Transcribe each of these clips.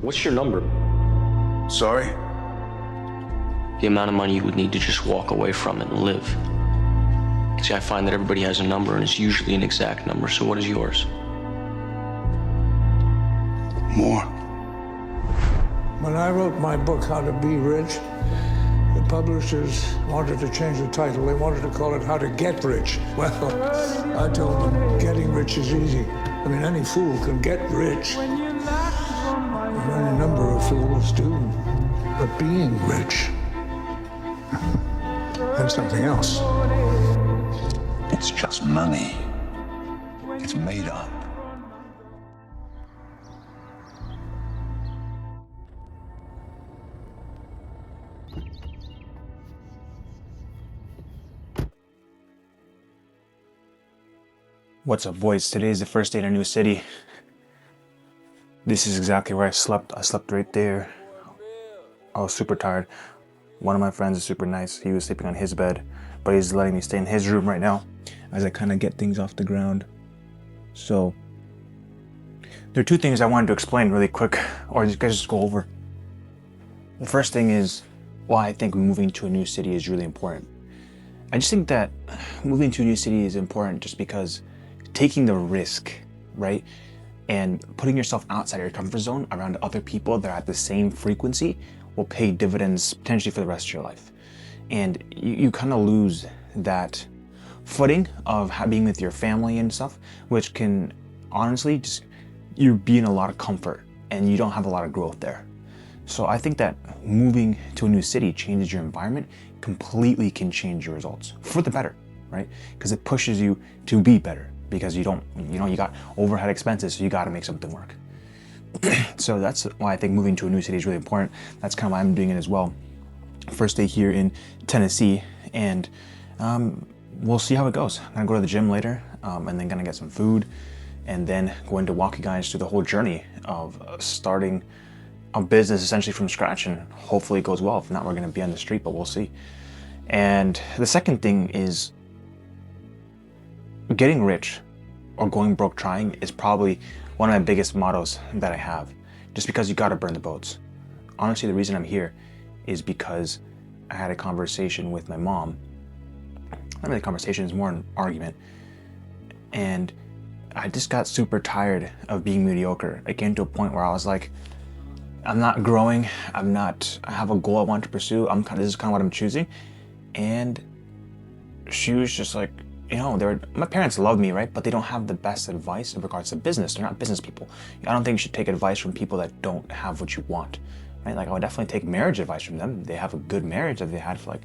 What's your number? Sorry? The amount of money you would need to just walk away from it and live. See, I find that everybody has a number, and it's usually an exact number. So what is yours? More. When I wrote my book, How to Be Rich, the publishers wanted to change the title. They wanted to call it How to Get Rich. Well, I told them, getting rich is easy. I mean, any fool can get rich. And any number of fools do. But being rich, that's something else. It's just money. It's made up. What's up, boys? Today is the first day in a new city. This is exactly where I slept. I slept right there. I was super tired. One of my friends is super nice. He was sleeping on his bed, but he's letting me stay in his room right now as I kind of get things off the ground. So, there are two things I wanted to explain really quick, or you guys just go over. The first thing is why I think moving to a new city is really important. I just think that moving to a new city is important just because taking the risk, right? And putting yourself outside your comfort zone around other people that are at the same frequency will pay dividends potentially for the rest of your life. And you kind of lose that footing of being with your family and stuff, which can honestly just, you be in a lot of comfort and you don't have a lot of growth there. So I think that moving to a new city changes your environment, completely can change your results for the better, right? Because it pushes you to be better because you don't, you got overhead expenses, so you got to make something work. So that's why I think moving to a new city is really important. That's kind of why I'm doing it as well. First day here in Tennessee, and we'll see how it goes. I'm gonna go to the gym later, and then gonna get some food, and then going to walk you guys through the whole journey of starting a business essentially from scratch, and hopefully it goes well. If not, we're gonna be on the street, but we'll see. And the second thing is getting rich or going broke trying is probably one of my biggest mottos that I have, just because you gotta burn the boats. Honestly, the reason I'm here is because I had a conversation with my mom. Not really a conversation, it's more an argument. And I just got super tired of being mediocre. I came to a point where I was like, I'm not growing, I have a goal I want to pursue, this is kind of what I'm choosing. And she was just like, my parents love me, right? But they don't have the best advice in regards to business. They're not business people. I don't think you should take advice from people that don't have what you want, right? Like I would definitely take marriage advice from them. They have a good marriage that they had for like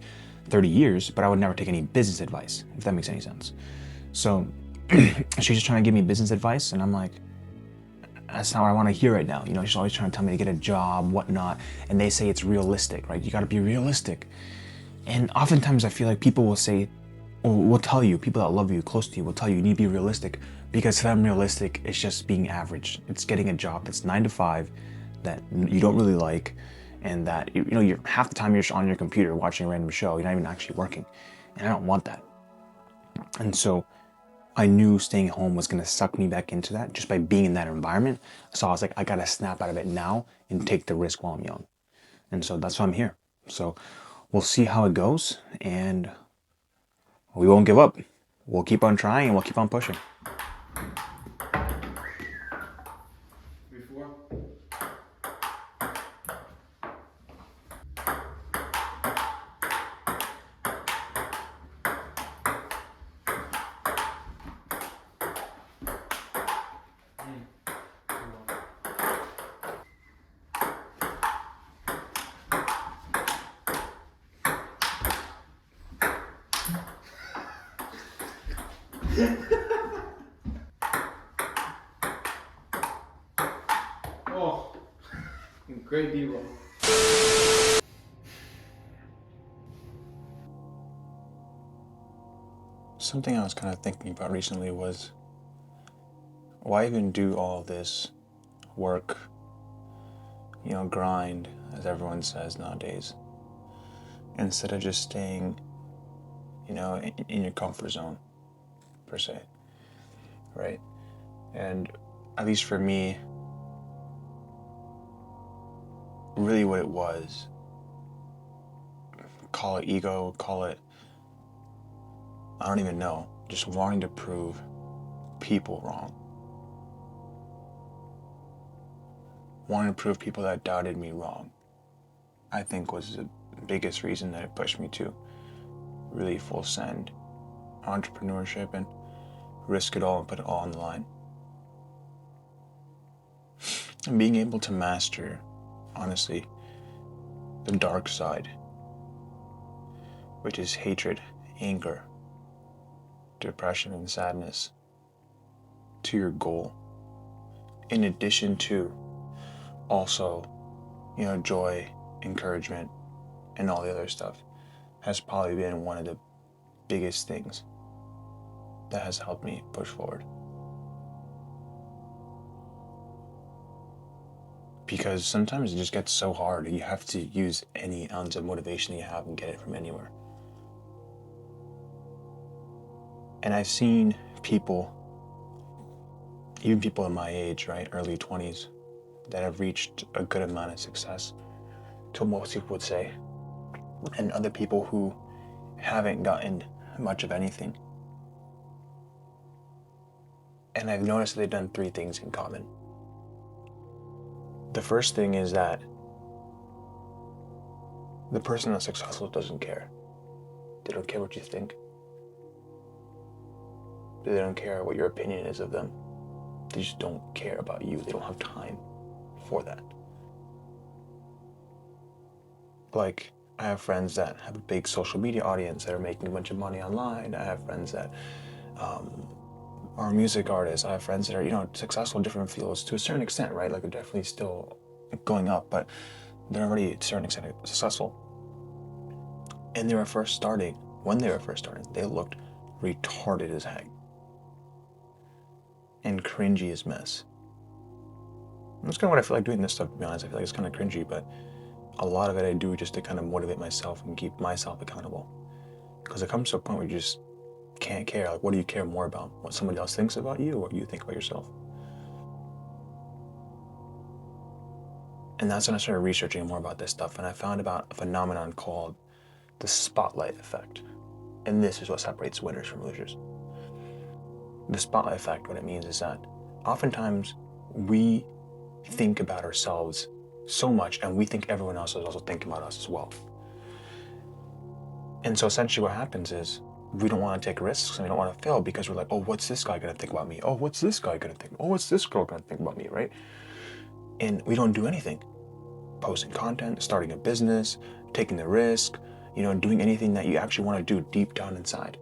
30 years, but I would never take any business advice, if that makes any sense. So she's just trying to give me business advice, and I'm like, that's not what I want to hear right now. She's always trying to tell me to get a job, whatnot, and they say it's realistic, right? You got to be realistic. And oftentimes I feel like people will say, or will tell you, people that love you, close to you, will tell you need to be realistic, because to them realistic is just being average. It's getting a job that's 9 to 5 that you don't really like, and that you're half the time you're just on your computer watching a random show. You're not even actually working, and I don't want that. And so I knew staying home was going to suck me back into that just by being in that environment. So I was like, I got to snap out of it now and take the risk while I'm young. And so that's why I'm here. So we'll see how it goes, and we won't give up. We'll keep on trying and we'll keep on pushing. Oh, great B-roll. Something I was kind of thinking about recently was, why even do all this work, grind, as everyone says nowadays, instead of just staying, in your comfort zone, per se, right? And at least for me, really what it was, call it ego, call it, I don't even know, just wanting to prove people wrong. Wanting to prove people that doubted me wrong, I think was the biggest reason that it pushed me to really full send entrepreneurship and risk it all and put it all on the line. And being able to master, honestly, the dark side, which is hatred, anger, depression, and sadness, to your goal, in addition to also, joy, encouragement, and all the other stuff, has probably been one of the biggest things that has helped me push forward. Because sometimes it just gets so hard, you have to use any ounce of motivation you have and get it from anywhere. And I've seen people, even people in my age, right, early 20s, that have reached a good amount of success, to most people would say, and other people who haven't gotten much of anything. And I've noticed that they've done three things in common. The first thing is that the person that's successful doesn't care. They don't care what you think. They don't care what your opinion is of them. They just don't care about you. They don't have time for that. Like, I have friends that have a big social media audience that are making a bunch of money online. I have friends that are music artists. I have friends that are, successful in different fields to a certain extent, right? Like, they're definitely still going up, but they're already to a certain extent successful. And when they were first starting, they looked retarded as heck and cringy as mess. And that's kind of what I feel like doing this stuff, to be honest. I feel like it's kind of cringy, but a lot of it I do just to kind of motivate myself and keep myself accountable. Because it comes to a point where you just can't care. Like, what do you care more about? What somebody else thinks about you, or what you think about yourself? And that's when I started researching more about this stuff, and I found about a phenomenon called the spotlight effect. And this is what separates winners from losers. The spotlight effect, what it means is that oftentimes we think about ourselves so much, and we think everyone else is also thinking about us as well. And so essentially what happens is we don't want to take risks and we don't want to fail because we're like, oh, what's this guy going to think about me? Oh, what's this guy going to think? Oh, what's this girl going to think about me, right? And we don't do anything. Posting content, starting a business, taking the risk, doing anything that you actually want to do deep down inside.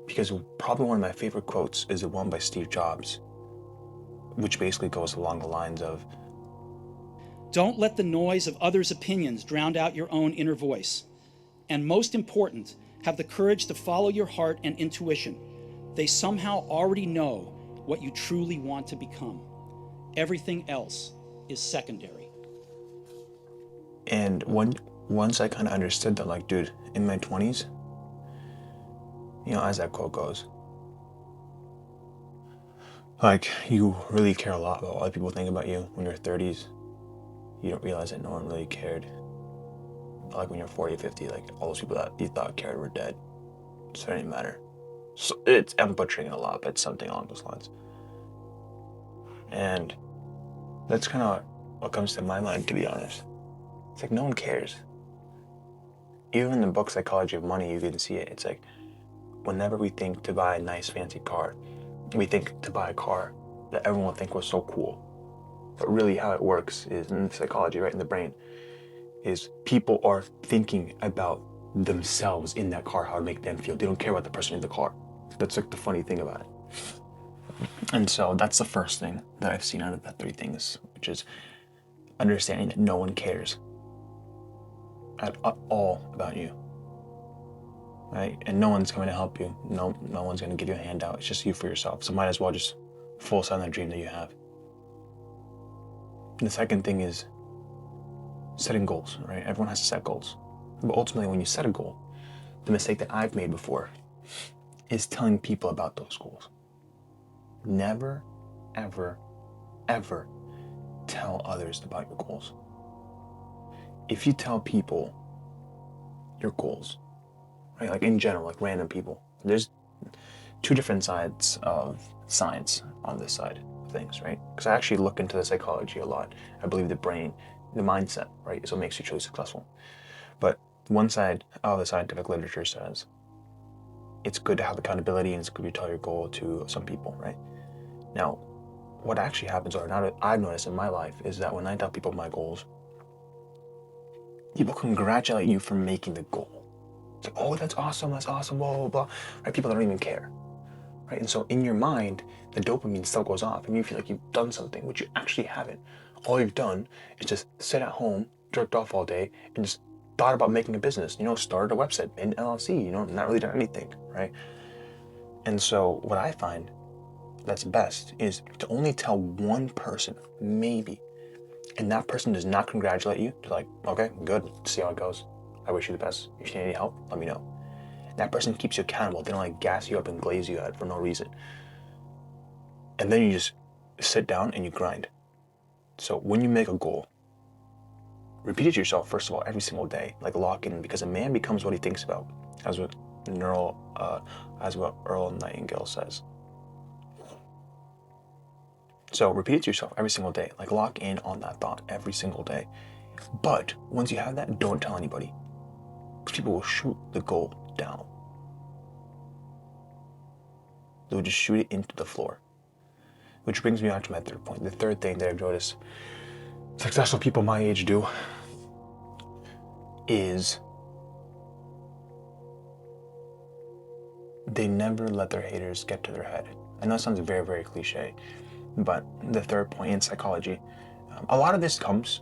Because probably one of my favorite quotes is the one by Steve Jobs, which basically goes along the lines of, don't let the noise of others' opinions drown out your own inner voice. And most important, have the courage to follow your heart and intuition. They somehow already know what you truly want to become. Everything else is secondary. And once I kind of understood that, like, dude, in my 20s, as that quote goes, like, you really care a lot about what other people think about you. When you're 30s, you don't realize that no one really cared. Like, when you're 40, 50, like, all those people that you thought cared were dead. So it didn't matter. So I'm butchering it a lot, but it's something along those lines. And that's kind of what comes to my mind, to be honest. It's like, no one cares. Even in the book Psychology of Money, you can see it. It's like, whenever we think to buy a nice fancy car, we think to buy a car that everyone will think was so cool. But really how it works is, in psychology, right in the brain, is people are thinking about themselves in that car, how to make them feel. They don't care about the person in the car. That's like the funny thing about it. And so that's the first thing that I've seen out of the three things, which is understanding that no one cares at all about you, right? And no one's coming to help you. No one's going to give you a handout. It's just you for yourself. So might as well just full send the dream that you have. And the second thing is setting goals, right? Everyone has to set goals. But ultimately, when you set a goal, the mistake that I've made before is telling people about those goals. Never, ever, ever tell others about your goals. if you tell people your goals, right? Like in general, like random people, there's two different sides of science on this side of things, right? Because I actually look into the psychology a lot. I believe the brain, the mindset, right, is what makes you truly successful. But one side of the scientific literature says it's good to have accountability and it's good to tell your goal to some people, right? Now, what actually happens, or now I've noticed in my life, is that when I tell people my goals, people congratulate you for making the goal. It's like, oh, that's awesome, blah, blah, blah. Right? People don't even care. Right? And so in your mind, the dopamine still goes off and you feel like you've done something, which you actually haven't. All you've done is just sit at home, jerked off all day, and just thought about making a business, started a website, made an LLC, not really done anything, right? And so what I find that's best is to only tell one person, maybe, and that person does not congratulate you. They're like, okay, good, see how it goes. I wish you the best. If you need any help, let me know. That person keeps you accountable. They don't like gas you up and glaze you out for no reason. And then you just sit down and you grind. So when you make a goal, repeat it to yourself, first of all, every single day. Like lock in, because a man becomes what he thinks about, as what Earl Nightingale says. So repeat it to yourself every single day. Like lock in on that thought every single day. But once you have that, don't tell anybody. Because people will shoot the goal down. They'll just shoot it into the floor. Which brings me on to my third point. The third thing that I've noticed successful people my age do is they never let their haters get to their head. I know it sounds very, very cliche, but the third point in psychology, a lot of this comes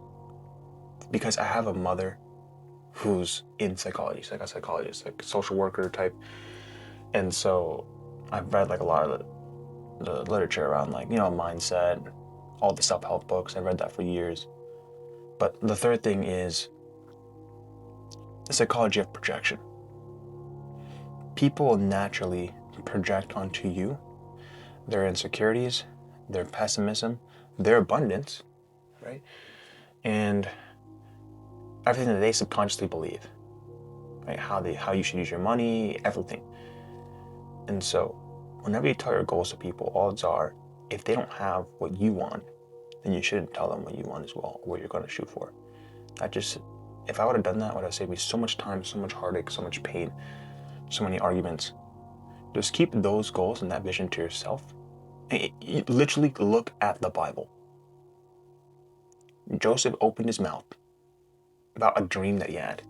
because I have a mother who's in psychology. She's like a psychologist, like a social worker type. And so I've read like a lot of the literature around like, mindset, all the self-help books. I've read that for years. But the third thing is the psychology of projection. People naturally project onto you their insecurities, their pessimism, their abundance, right? And everything that they subconsciously believe, right? How you should use your money, everything. And so whenever you tell your goals to people, odds are, if they don't have what you want, then you shouldn't tell them what you want as well, what you're going to shoot for. If I would have done that, it would have saved me so much time, so much heartache, so much pain, so many arguments. Just keep those goals and that vision to yourself. You literally look at the Bible. Joseph opened his mouth about a dream that he had.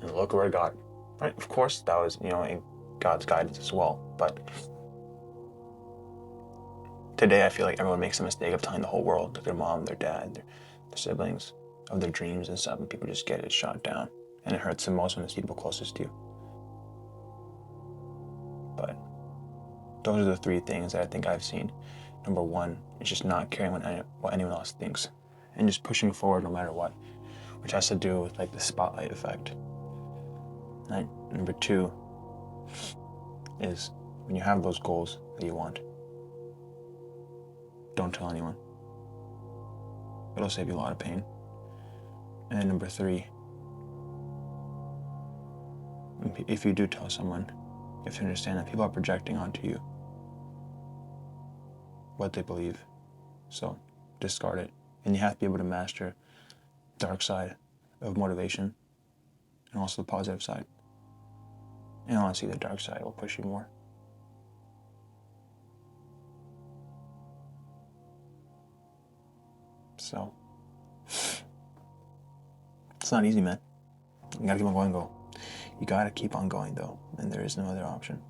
And look where it got. Right? Of course, that was, in God's guidance as well. But today I feel like everyone makes the mistake of telling the whole world, like their mom, their dad, their siblings, of their dreams and stuff, and people just get it shot down. And it hurts the most when it's people closest to you. But those are the three things that I think I've seen. Number one is just not caring what anyone else thinks and just pushing forward no matter what, which has to do with like the spotlight effect. Right? Number two is when you have those goals that you want, don't tell anyone. It'll save you a lot of pain. And then number three, if you do tell someone, you have to understand that people are projecting onto you what they believe. So discard it. And you have to be able to master the dark side of motivation and also the positive side. And honestly, the dark side will push you more. So it's not easy, man. You gotta keep on going, though. You gotta keep on going, though, and there is no other option.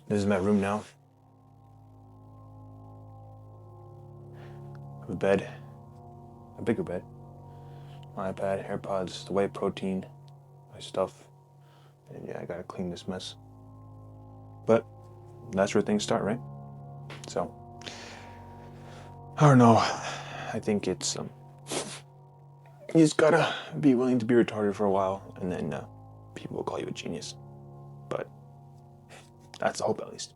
This is my room now. I have a bed, a bigger bed, my iPad, AirPods, the whey protein, my stuff, and yeah, I gotta clean this mess. But that's where things start, right? So I don't know. I think it's you just gotta be willing to be retarded for a while, and then people will call you a genius. But that's the hope, at least.